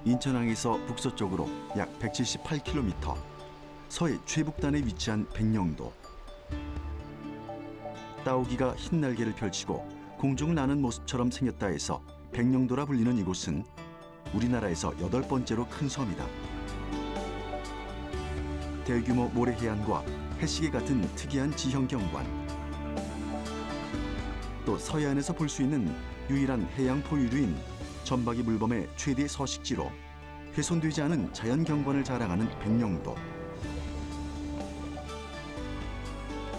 인천항에서 북서쪽으로 약 178km, 서해 최북단에 위치한 백령도. 따오기가 흰 날개를 펼치고 공중을 나는 모습처럼 생겼다 해서 백령도라 불리는 이곳은 우리나라에서 8번째로 큰 섬이다. 대규모 모래해안과 해시계 같은 특이한 지형 경관, 또 서해안에서 볼 수 있는 유일한 해양 포유류인 점박이 물범의 최대 서식지로 훼손되지 않은 자연 경관을 자랑하는 백령도.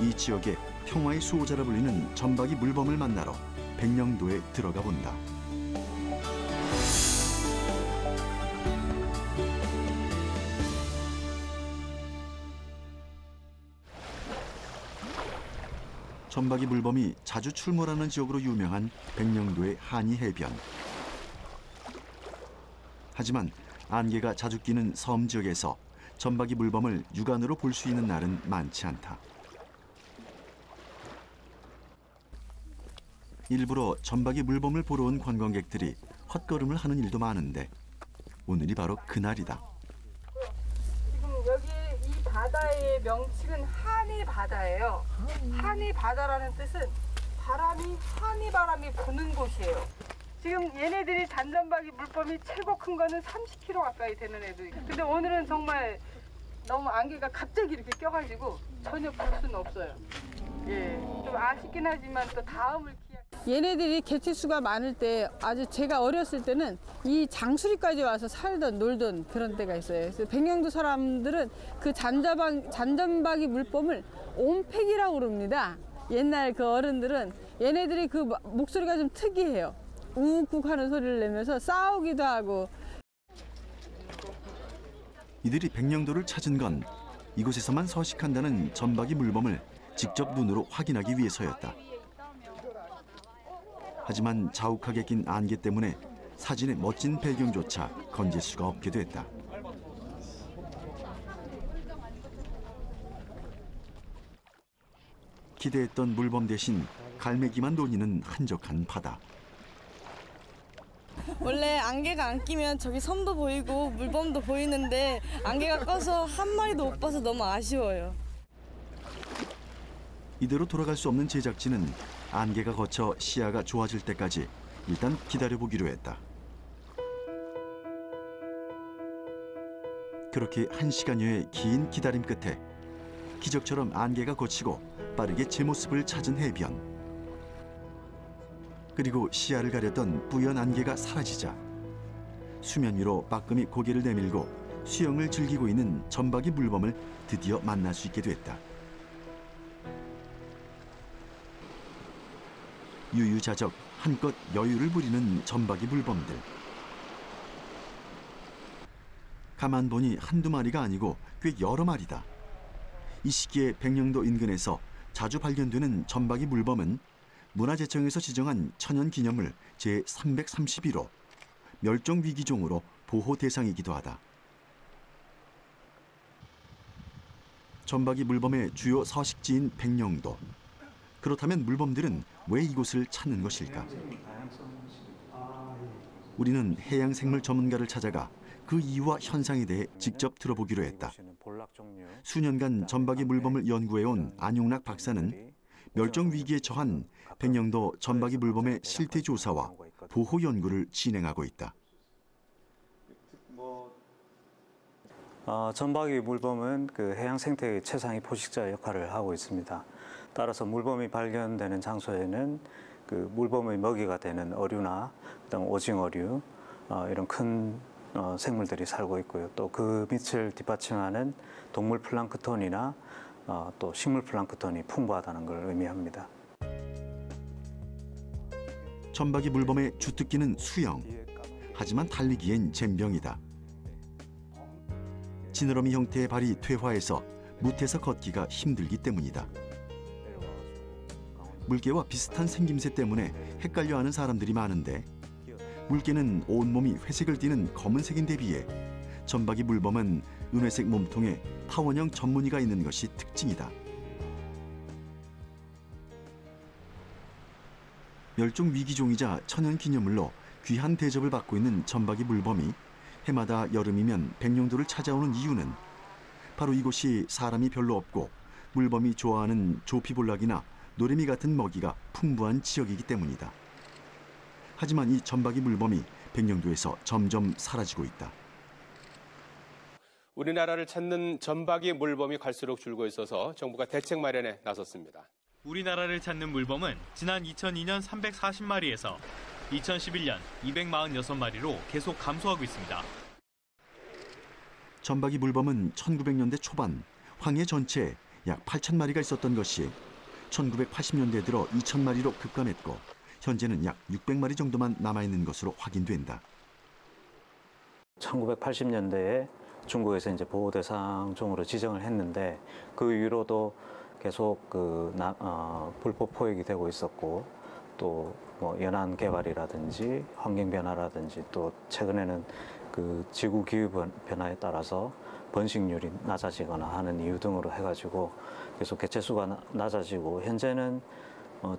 이 지역의 평화의 수호자라 불리는 점박이 물범을 만나러 백령도에 들어가 본다. 점박이 물범이 자주 출몰하는 지역으로 유명한 백령도의 한이 해변. 하지만 안개가 자주 끼는 섬 지역에서 점박이 물범을 육안으로 볼 수 있는 날은 많지 않다. 일부러 점박이 물범을 보러 온 관광객들이 헛걸음을 하는 일도 많은데 오늘이 바로 그날이다. 지금 여기 이 바다의 명칭은 한이 바다예요. 한이 바다라는 뜻은 바람이 한이 바람이 부는 곳이에요. 지금 얘네들이 잔점박이 물범이 최고 큰 거는 30kg 가까이 되는 애들이. 근데 오늘은 정말 너무 안개가 갑자기 이렇게 껴가지고 전혀 볼 수는 없어요. 예, 좀 아쉽긴 하지만 또 다음을 기약. 얘네들이 개체수가 많을 때 아주 제가 어렸을 때는 이 장수리까지 와서 살던 놀던 그런 때가 있어요. 그래서 백령도 사람들은 그 잔점박이 물범을 옴팩이라고 그럽니다. 옛날 그 어른들은 얘네들이 그 목소리가 좀 특이해요. 우욱욱 하는 소리를 내면서 싸우기도 하고. 이들이 백령도를 찾은 건 이곳에서만 서식한다는 점박이 물범을 직접 눈으로 확인하기 위해서였다. 하지만 자욱하게 낀 안개 때문에 사진의 멋진 배경조차 건질 수가 없게 됐다. 기대했던 물범 대신 갈매기만 논이는 한적한 바다. 원래 안개가 안 끼면 저기 섬도 보이고 물범도 보이는데 안개가 껴서 한 마리도 못 봐서 너무 아쉬워요. 이대로 돌아갈 수 없는 제작진은 안개가 거쳐 시야가 좋아질 때까지 일단 기다려보기로 했다. 그렇게 1시간여의 긴 기다림 끝에 기적처럼 안개가 걷히고 빠르게 제 모습을 찾은 해변. 그리고 시야를 가렸던 뿌연 안개가 사라지자 수면 위로 빠끔히 고개를 내밀고 수영을 즐기고 있는 점박이 물범을 드디어 만날 수 있게 됐다. 유유자적 한껏 여유를 부리는 점박이 물범들. 가만 보니 한두 마리가 아니고 꽤 여러 마리다. 이 시기에 백령도 인근에서 자주 발견되는 점박이 물범은 문화재청에서 지정한 천연기념물 제331호 멸종위기종으로 보호 대상이기도 하다. 점박이 물범의 주요 서식지인 백령도. 그렇다면 물범들은 왜 이곳을 찾는 것일까? 우리는 해양생물 전문가를 찾아가 그 이유와 현상에 대해 직접 들어보기로 했다. 수년간 점박이 물범을 연구해온 안용락 박사는 멸종위기에 처한 백령도 점박이 물범의 실태 조사와 보호 연구를 진행하고 있다. 점박이 물범은 그 해양 생태의 최상위 포식자 역할을 하고 있습니다. 따라서 물범이 발견되는 장소에는 그 물범의 먹이가 되는 어류나 그다음 오징어류 이런 큰 생물들이 살고 있고요. 또 그 밑을 뒷받침하는 동물 플랑크톤이나 또 식물 플랑크톤이 풍부하다는 걸 의미합니다. 점박이 물범의 주특기는 수영. 하지만 달리기엔 젬병이다. 지느러미 형태의 발이 퇴화해서 무태서 걷기가 힘들기 때문이다. 물개와 비슷한 생김새 때문에 헷갈려하는 사람들이 많은데 물개는 온몸이 회색을 띠는 검은색인데 비해 점박이 물범은 은회색 몸통에 타원형 전무늬가 있는 것이 특징이다. 멸종위기종이자 천연기념물로 귀한 대접을 받고 있는 점박이 물범이 해마다 여름이면 백령도를 찾아오는 이유는 바로 이곳이 사람이 별로 없고 물범이 좋아하는 조피볼락이나 노래미 같은 먹이가 풍부한 지역이기 때문이다. 하지만 이 점박이 물범이 백령도에서 점점 사라지고 있다. 우리나라를 찾는 점박이 물범이 갈수록 줄고 있어서 정부가 대책 마련에 나섰습니다. 우리나라를 찾는 물범은 지난 2002년 340마리에서 2011년 246마리로 계속 감소하고 있습니다. 점박이 물범은 1900년대 초반 황해 전체에 약 8,000마리가 있었던 것이 1980년대 들어 2,000마리로 급감했고 현재는 약 600마리 정도만 남아있는 것으로 확인된다. 1980년대에 중국에서 이제 보호 대상 종으로 지정을 했는데 그 이후로도 계속 불법 포획이 되고 있었고 또 뭐 연안 개발이라든지 환경 변화라든지 또 최근에는 그 지구 기후 변화에 따라서 번식률이 낮아지거나 하는 이유 등으로 해가지고 계속 개체수가 낮아지고 현재는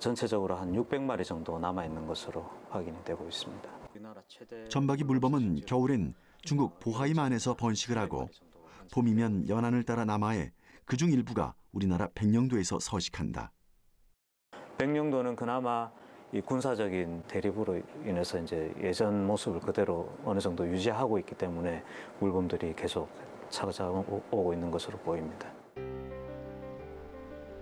전체적으로 한 600마리 정도 남아 있는 것으로 확인이 되고 있습니다. 점박이 물범은 겨울엔 중국 보하임 안에서 번식을 하고 봄이면 연안을 따라 남하해 그중 일부가 우리나라 백령도에서 서식한다. 백령도는 그나마 이 군사적인 대립으로 인해서 이제 예전 모습을 그대로 어느 정도 유지하고 있기 때문에 물범들이 계속 찾아오고 있는 것으로 보입니다.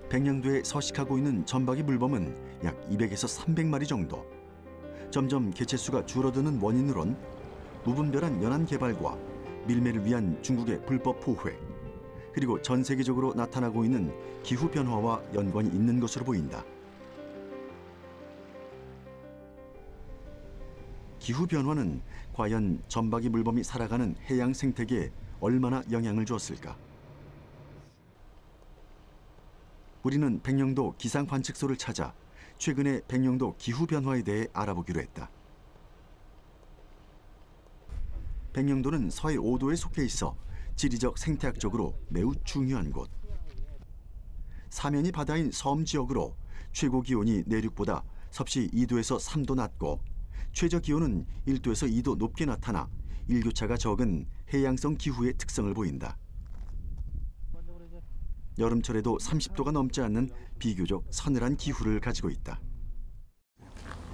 백령도에 서식하고 있는 점박이 물범은 약 200에서 300마리 정도. 점점 개체수가 줄어드는 원인으론 무분별한 연안 개발과 밀매를 위한 중국의 불법 포획, 그리고 전 세계적으로 나타나고 있는 기후 변화와 연관이 있는 것으로 보인다. 기후 변화는 과연 점박이 물범이 살아가는 해양 생태계에 얼마나 영향을 주었을까? 우리는 백령도 기상 관측소를 찾아 최근의 백령도 기후 변화에 대해 알아보기로 했다. 백령도는 서해 5도에 속해 있어 지리적 생태학적으로 매우 중요한 곳. 사면이 바다인 섬 지역으로 최고 기온이 내륙보다 섭씨 2도에서 3도 낮고 최저 기온은 1도에서 2도 높게 나타나 일교차가 적은 해양성 기후의 특성을 보인다. 여름철에도 30도가 넘지 않는 비교적 서늘한 기후를 가지고 있다.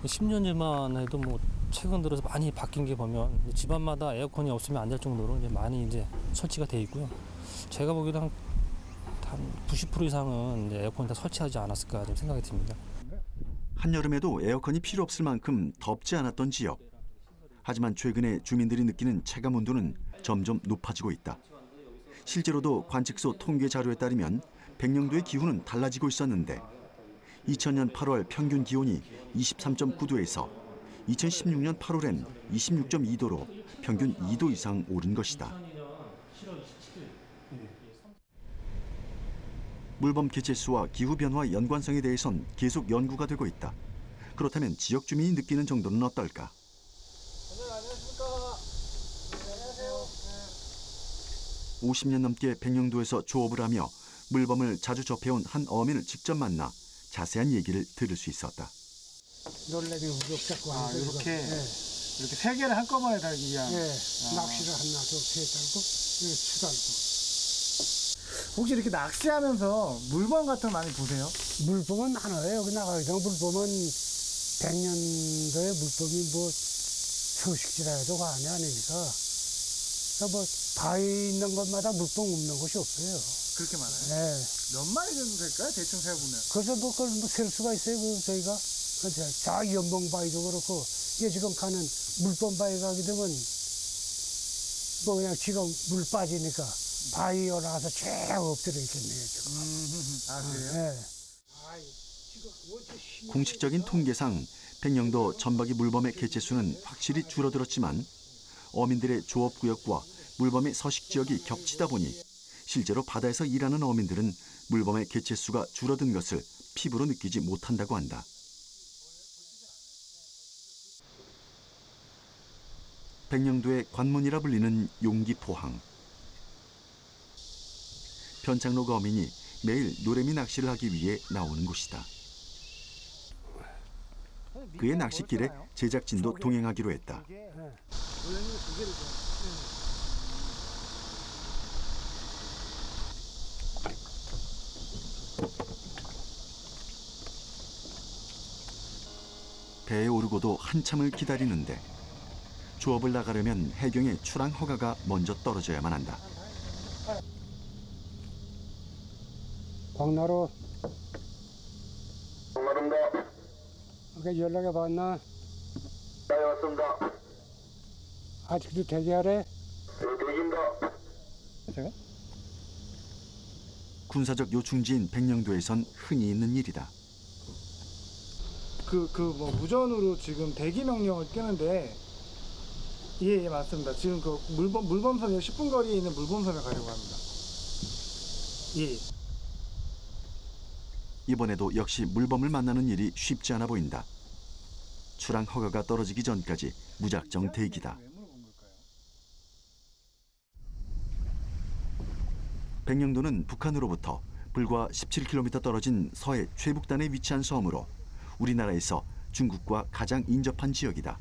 10년 전만 해도 뭐 최근 들어서 많이 바뀐 게 보면 집안마다 에어컨이 없으면 안 될 정도로 이제 많이 이제 설치가 돼 있고요. 제가 보기에도 한 90% 이상은 이제 에어컨을 다 설치하지 않았을까 좀 생각이 듭니다. 한여름에도 에어컨이 필요 없을 만큼 덥지 않았던 지역. 하지만 최근에 주민들이 느끼는 체감 온도는 점점 높아지고 있다. 실제로도 관측소 통계 자료에 따르면 백령도의 기후는 달라지고 있었는데 2000년 8월 평균 기온이 23.9도에서 2016년 8월엔 26.2도로 평균 2도 이상 오른 것이다. 물범 개체수와 기후변화의 연관성에 대해선 계속 연구가 되고 있다. 그렇다면 지역 주민이 느끼는 정도는 어떨까? 안녕하십니까. 50년 넘게 백령도에서 조업을 하며 물범을 자주 접해온 한 어민을 직접 만나 자세한 얘기를 들을 수 있었다. 놀래미 우럭 잡고 하는 이렇게 네. 이렇게 세 개를 한꺼번에 달기 위한. 네. 낚시를 하나 둘 셋 달고 이렇게 추달고. 혹시 이렇게 낚시하면서 물범 같은 거 많이 보세요? 물범은 많아요. 여기 나가기도 물범은 100년도에 물범이 뭐 서식지라 해도 과언이 아니니까. 그러니까 뭐 바위 있는 곳마다 물범 없는 곳이 없어요. 그렇게 많아요? 네. 몇 마리 정도 될까요? 대충 세어보면. 그래서 뭐 그걸 뭐 셀 수가 있어요. 그 저희가 저 연봉바위도 그렇고 이게 지금 가는 물범바위 가게 되면 뭐 그냥 지금 물 빠지니까 바위 올라가서 쭉 엎드려 있겠네요 지금. 아 그래요? 네. 공식적인 통계상 백령도 점박이 물범의 개체수는 확실히 줄어들었지만 어민들의 조업구역과 물범의 서식지역이 겹치다 보니 실제로 바다에서 일하는 어민들은 물범의 개체수가 줄어든 것을 피부로 느끼지 못한다고 한다. 백령도의 관문이라 불리는 용기포항. 변창록 어민이 매일 노래미 낚시를 하기 위해 나오는 곳이다. 그의 낚싯길에 제작진도 동행하기로 했다. 배에 오르고도 한참을 기다리는데 조업을 나가려면 해경의 출항 허가가 먼저 떨어져야만 한다. 광나루. 아까 연락해 봤나? 네, 왔습니다. 아직도 대기하래? 네, 대기입니다. 제가? 군사적 요충지인 백령도에선 흔히 있는 일이다. 뭐 무전으로 지금 대기 명령을 끄는데 예, 맞습니다. 지금 그 물범섬 10분 거리에 있는 물범섬에 가려고 합니다. 예. 이번에도 역시 물범을 만나는 일이 쉽지 않아 보인다. 출항 허가가 떨어지기 전까지 무작정 대기다. 백령도는 북한으로부터 불과 17km 떨어진 서해 최북단에 위치한 섬으로 우리나라에서 중국과 가장 인접한 지역이다.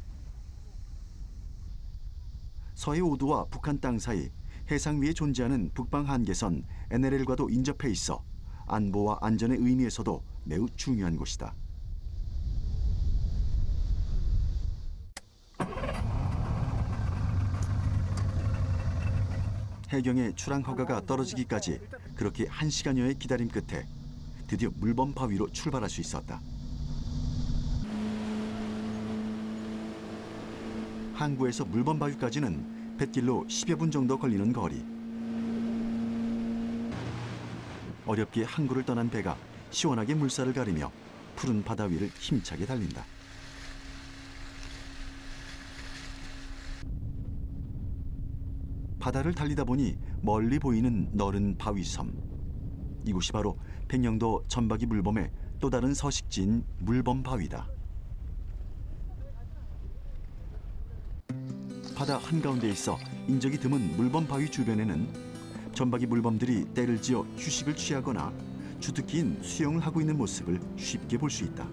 서해 5도와 북한 땅 사이 해상 위에 존재하는 북방 한계선 NLL과도 인접해 있어 안보와 안전의 의미에서도 매우 중요한 곳이다. 해경의 출항 허가가 떨어지기까지 그렇게 1시간여의 기다림 끝에 드디어 물범 바위로 출발할 수 있었다. 항구에서 물범 바위까지는 뱃길로 10여 분 정도 걸리는 거리. 어렵게 항구를 떠난 배가 시원하게 물살을 가리며 푸른 바다 위를 힘차게 달린다. 바다를 달리다 보니 멀리 보이는 너른 바위섬. 이곳이 바로 백령도 전박이 물범의 또 다른 서식지인 물범 바위다. 바다 한가운데 있어 인적이 드문 물범 바위 주변에는 전박이 물범들이 때를 지어 휴식을 취하거나 주특기인 수영을 하고 있는 모습을 쉽게 볼 수 있다.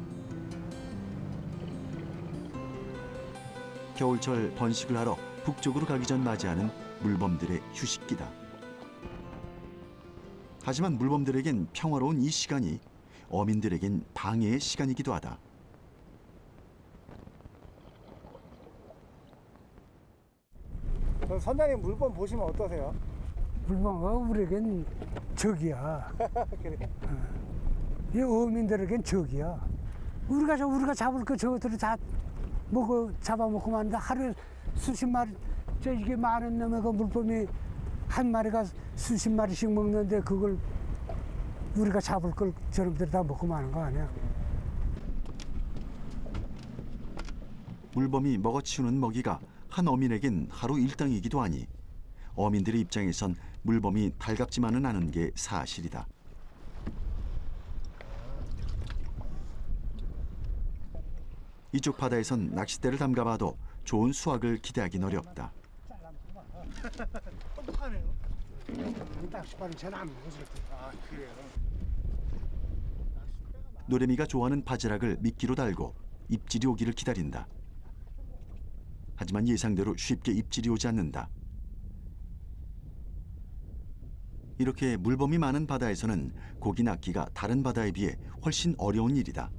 겨울철 번식을 하러 북쪽으로 가기 전 맞이하는 물범들의 휴식기다. 하지만 물범들에겐 평화로운 이 시간이 어민들에겐 방해의 시간이기도 하다. 선장님 물범 보시면 어떠세요? 물범은 우리에겐 적이야. 그래. 이 어민들에겐 적이야. 우리가 잡을 거 저것들을 다 잡아먹고 마는데 하루에 수십 마리, 이게 많은 놈의 그 물범이 한 마리가 수십 마리씩 먹는데 그걸 우리가 잡을 걸 저놈들이 다 먹고 마는 거 아니야? 물범이 먹어치우는 먹이가 한 어민에겐 하루 일당이기도 하니 어민들의 입장에선 물범이 달갑지만은 않은 게 사실이다. 이쪽 바다에선 낚싯대를 담가봐도 좋은 수확을 기대하긴 어렵다. 똑똑하네요. 낚시발은 잘 안 먹어서. 아, 그래요? 노래미가 좋아하는 바지락을 미끼로 달고 입질이 오기를 기다린다. 하지만 예상대로 쉽게 입질이 오지 않는다. 이렇게 물범이 많은 바다에서는 고기 낚기가 다른 바다에 비해 훨씬 어려운 일이다.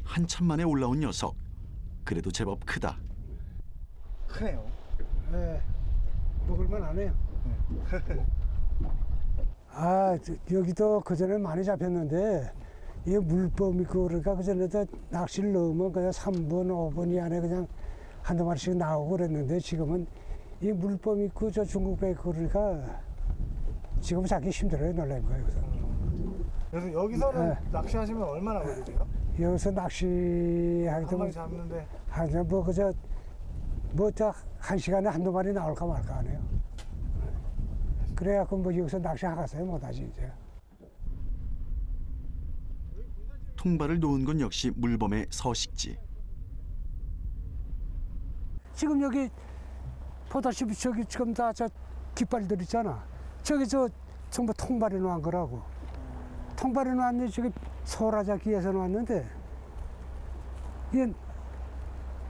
한참 만에 올라온 녀석. 그래도 제법 크다. 크네요. 네, 먹을만 하네요. 아, 여기도 그전에 많이 잡혔는데 이 물범이 그러니까 그전에도 낚시를 넣으면 그냥 3분, 5분 이 안에 그냥 한두 마리씩 나오고 그랬는데 지금은 이 물범이 있고 저 중국배 그러니까 지금 잡기 힘들어요, 놀란 거예요. 그래서 여기서는 네. 낚시하시면 얼마나 걸리세요? 여기서 낚시하게 한 마리 되면 잡는데 한 한 시간에 한두 마리 나올까 말까 하네요. 그래갖고 뭐 여기서 낚시하겠어요, 못하지 이제. 통발을 놓은 건 역시 물범의 서식지. 지금 여기 보다시피 저기 지금 다 저 깃발들 있잖아. 저기 전부 통발에 놓은 거라고. 통발에 놓았는데 저기 소라잡기에서 놓았는데 이게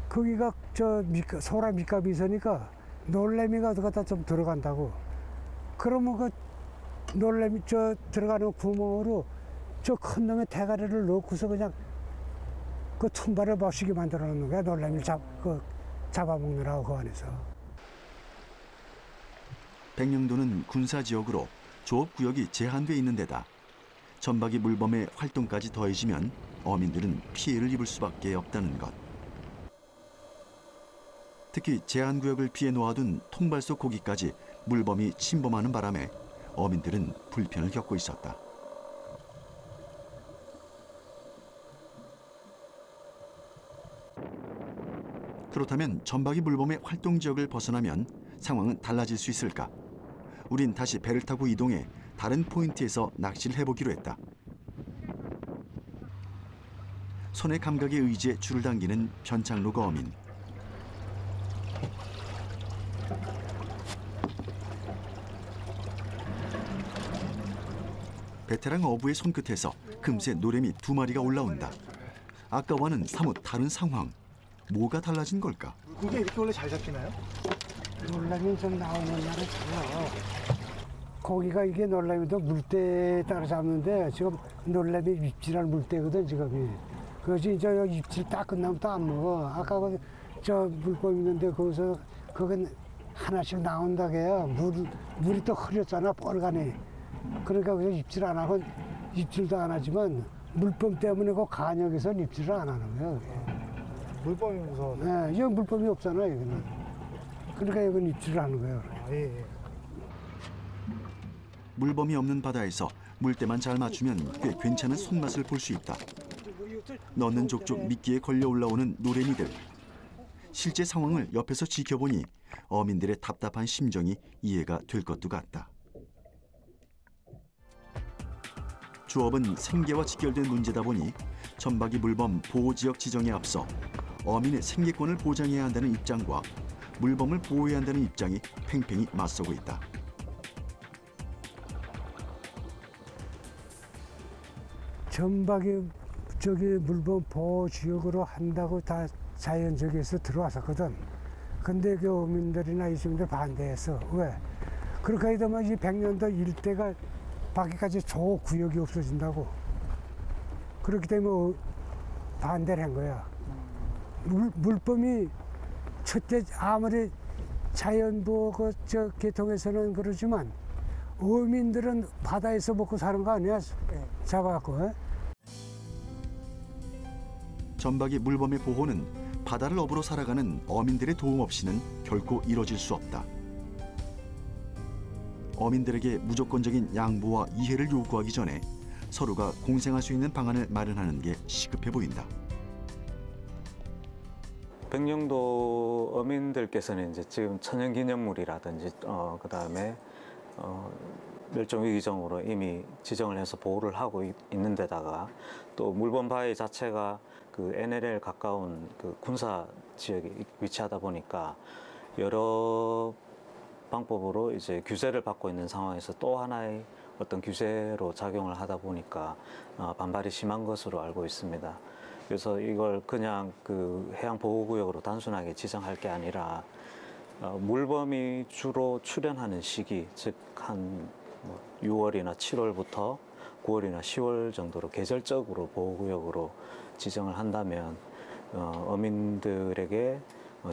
거기가 소라 밑값이 있으니까 놀래미가 갖다 좀 들어간다고. 그러면 그 놀래미 들어가는 구멍으로 저 큰 놈의 대가리를 넣고서 그냥 그 tum발을 멋있게 만들어 놓는 거야. 놀래미를 잡아먹느라고 그 안에서. 백령도는 군사지역으로 조업구역이 제한돼 있는 데다 전박이 물범의 활동까지 더해지면 어민들은 피해를 입을 수밖에 없다는 것. 특히 제한구역을 피해 놓아둔 통발소 고기까지 물범이 침범하는 바람에 어민들은 불편을 겪고 있었다. 그렇다면 전박이 물범의 활동 지역을 벗어나면 상황은 달라질 수 있을까? 우린 다시 배를 타고 이동해 다른 포인트에서 낚시를 해보기로 했다. 손의 감각에 의지해 줄을 당기는 변창로 거어민. 베테랑 어부의 손끝에서 금세 노래미 2마리가 올라온다. 아까와는 사뭇 다른 상황. 뭐가 달라진 걸까? 그게 이렇게 원래 잘 잡히나요? 놀래미 좀 나오는 날은 달라. 고기가 이게 놀래미도 물때에 따라 잡는데 지금 놀래미 입질할 물때거든 지금이. 그것이 이제 입질 딱 끝나면 또 안 먹어. 아까 저 물범 있는데 거기서 그건 하나씩 나온다게요. 물이 또 흐렸잖아 뻘간에. 그러니까 그래서 입질 안 하고 입질도 안 하지만 물범 때문에 그 간역에서는 입질을 안 하는 거야. 물범이 무서워. 네, 여기 물범이 없잖아 여기는. 그러니까 여기는 입질을 하는 거예요. 예. 물범이 없는 바다에서 물때만 잘 맞추면 꽤 괜찮은 손맛을 볼 수 있다. 넣는 족족 미끼에 걸려 올라오는 노래미들. 실제 상황을 옆에서 지켜보니 어민들의 답답한 심정이 이해가 될 것도 같다. 주업은 생계와 직결된 문제다 보니 전박이 물범 보호지역 지정에 앞서 어민의 생계권을 보장해야 한다는 입장과 물범을 보호해야 한다는 입장이 팽팽히 맞서고 있다. 전박이 물범 보호지역으로 한다고 다 자연적에서 들어왔었거든. 근데 그 어민들이나 이 친구들 반대했어. 왜? 그렇게 되면 이 백년도 일대가 밖에까지 조구역이 없어진다고. 그렇기 때문에 반대를 한 거야. 물범이 첫째 아무리 자연보호 계통에서는 그러지만 어민들은 바다에서 먹고 사는 거 아니야? 잡아갖고. 전박이 물범의 보호는 바다를 업으로 살아가는 어민들의 도움 없이는 결코 이뤄질 수 없다. 어민들에게 무조건적인 양보와 이해를 요구하기 전에 서로가 공생할 수 있는 방안을 마련하는 게 시급해 보인다. 백령도 어민들께서는 이제 지금 천연기념물이라든지 그다음에 멸종위기종으로 이미 지정을 해서 보호를 하고 있는 데다가 또 물범 바위 자체가 그 NLL 가까운 그 군사 지역에 위치하다 보니까 여러 방법으로 이제 규제를 받고 있는 상황에서 또 하나의 어떤 규제로 작용을 하다 보니까 반발이 심한 것으로 알고 있습니다. 그래서 이걸 그냥 그 해양보호구역으로 단순하게 지정할 게 아니라 물범이 주로 출현하는 시기, 즉 한 6월이나 7월부터 9월이나 10월 정도로 계절적으로 보호구역으로 지정을 한다면 어민들에게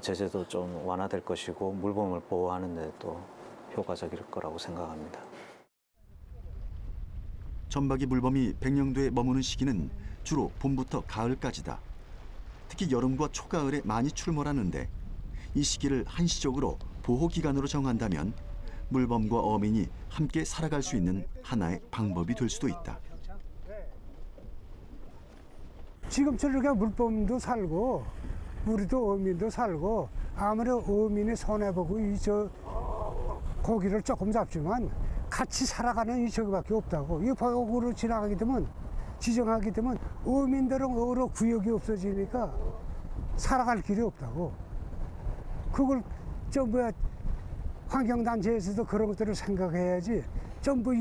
제재도 좀 완화될 것이고 물범을 보호하는 데도 효과적일 거라고 생각합니다. 전박이 물범이 백령도에 머무는 시기는 주로 봄부터 가을까지다. 특히 여름과 초가을에 많이 출몰하는데 이 시기를 한시적으로 보호기간으로 정한다면 물범과 어민이 함께 살아갈 수 있는 하나의 방법이 될 수도 있다. 지금처럼 이렇게 물범도 살고 우리도 어민도 살고 아무리 어민이 손해보고 고기를 조금 잡지만 같이 살아가는 이 저기밖에 없다고. 이 보호구로 지나가게 되면 지정하게 되면 어민들은 어로 구역이 없어지니까 살아갈 길이 없다고. 그걸 환경단체에서도 그런 것들을 생각해야지 전부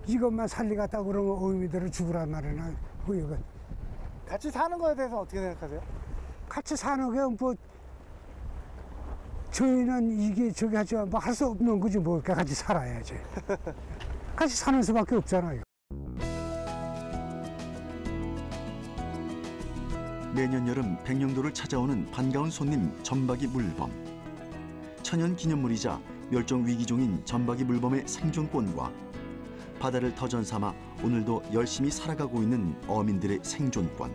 이것만 살리겠다고 그러면 어민들을 죽으란 말이나 그건 같이 사는 거에 대해서 어떻게 생각하세요? 같이 사는 게 뭐 저희는 이게 저기 하지만 뭐 할 수 없는 거지 뭐 같이 살아야지. 같이 사는 수밖에 없잖아요. 매년 여름 백령도를 찾아오는 반가운 손님 점박이 물범. 천연 기념물이자 멸종 위기종인 점박이 물범의 생존권과 바다를 터전 삼아 오늘도 열심히 살아가고 있는 어민들의 생존권.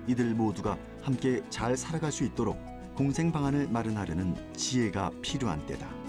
이들 모두가 함께 잘 살아갈 수 있도록 공생 방안을 마련하려는 지혜가 필요한 때다.